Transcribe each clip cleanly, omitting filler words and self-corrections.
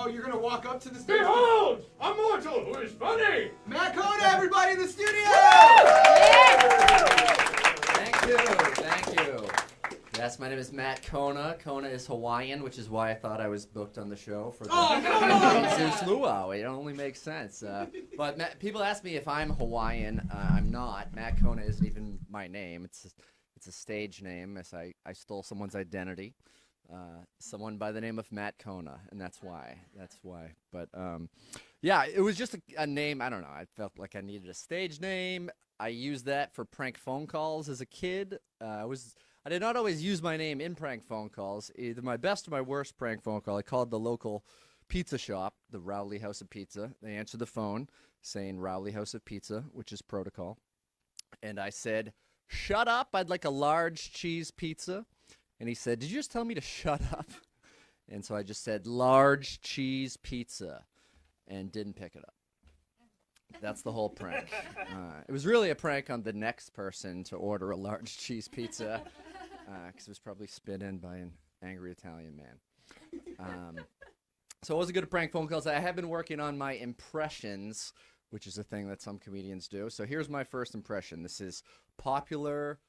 Oh, you're gonna walk up to the stage? Behold, a mortal who is funny! Matt Kona, everybody in the studio! Thank you. Yes, my name is Matt Kona. Kona is Hawaiian, which is why I thought I was booked on the show for the Zeus Luau. It only makes sense. But people ask me if I'm Hawaiian. I'm not. Matt Kona isn't even my name. It's a stage name. I stole someone's identity. Someone by the name of Matt Kona, and that's why. But yeah, it was just a name. I don't know. I felt like I needed a stage name. I used that for prank phone calls as a kid. I did not always use my name in prank phone calls. Either my best or my worst prank phone call. I called the local pizza shop, the Rowley House of Pizza. They answered the phone saying Rowley House of Pizza, which is protocol. And I said, "Shut up, I'd like a large cheese pizza." And he said, "Did you just tell me to shut up?" And so I just said, "Large cheese pizza," and didn't pick it up. That's the whole prank. It was really a prank on the next person to order a large cheese pizza, because it was probably spit in by an angry Italian man. So I wasn't good at prank phone calls. I have been working on my impressions, which is a thing that some comedians do. So here's my first impression. This is popular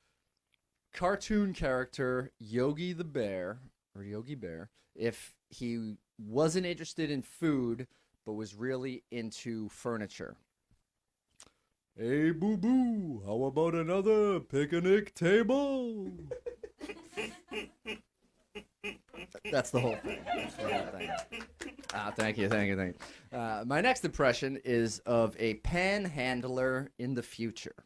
cartoon character Yogi the Bear, or Yogi Bear, if he wasn't interested in food but was really into furniture. "Hey, boo-boo, how about another picnic table?" That's the whole thing. Thank you. My next impression is of a panhandler in the future.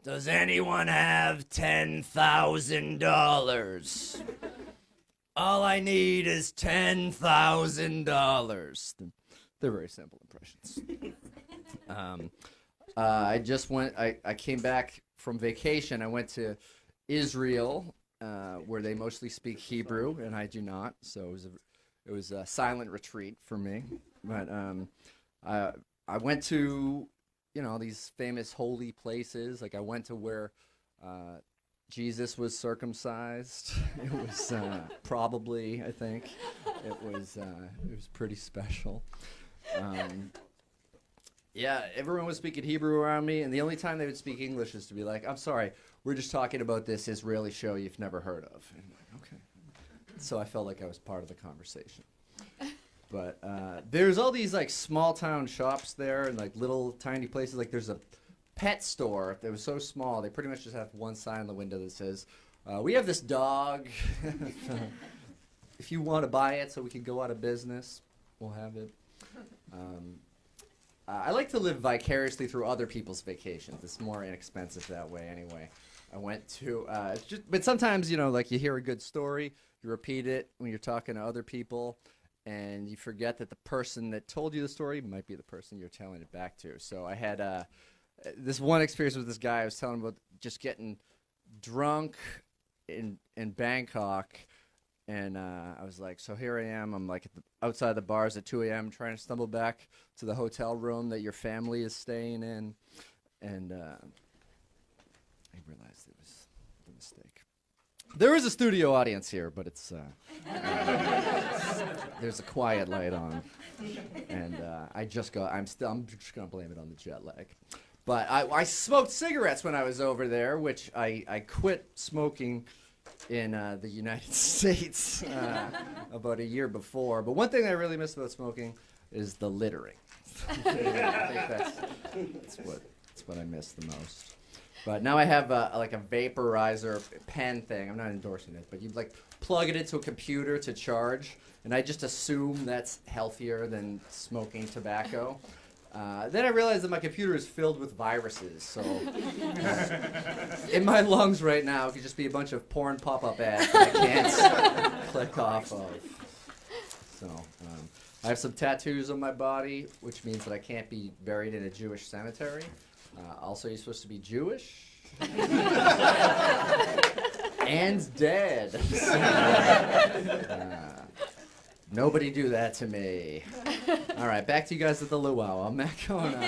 "Does anyone have $10,000? All I need is $10,000. They're very simple impressions. I came back from vacation. I went to Israel, where they mostly speak Hebrew, and I do not. So it was a silent retreat for me. But I went to, these famous holy places. Like I went to where Jesus was circumcised. It was probably, I think, it was pretty special. Yeah, everyone was speaking Hebrew around me, and the only time they would speak English is to be like, "I'm sorry, we're just talking about this Israeli show you've never heard of." And I'm like, okay. So I felt like I was part of the conversation. But there's all these like small town shops there and like little tiny places. Like there's a pet store that was so small, they pretty much just have one sign on the window that says, "We have this dog. If you want to buy it so we can go out of business, we'll have it." I like to live vicariously through other people's vacations. It's more inexpensive that way anyway. I went to, but sometimes, like you hear a good story, you repeat it when you're talking to other people, and you forget that the person that told you the story might be the person you're telling it back to. So I had this one experience with this guy. I was telling him about just getting drunk in Bangkok. And I was like, so here I am. I'm like outside the bars at 2 a.m. trying to stumble back to the hotel room that your family is staying in. And I realized it was a mistake. There is a studio audience here, but it's there's a quiet light on. And I'm just going to blame it on the jet lag. But I smoked cigarettes when I was over there, which I quit smoking in the United States about a year before. But one thing I really miss about smoking is the littering. I think that's what I miss the most. But now I have like a vaporizer pen thing. I'm not endorsing it, but you like plug it into a computer to charge, and I just assume that's healthier than smoking tobacco. Then I realized that my computer is filled with viruses, so in my lungs right now could just be a bunch of porn pop-up ads that I can't click off of. So I have some tattoos on my body, which means that I can't be buried in a Jewish cemetery. Also, you're supposed to be Jewish and dead. Nobody do that to me. All right, back to you guys at the luau. I'm Matt Kona.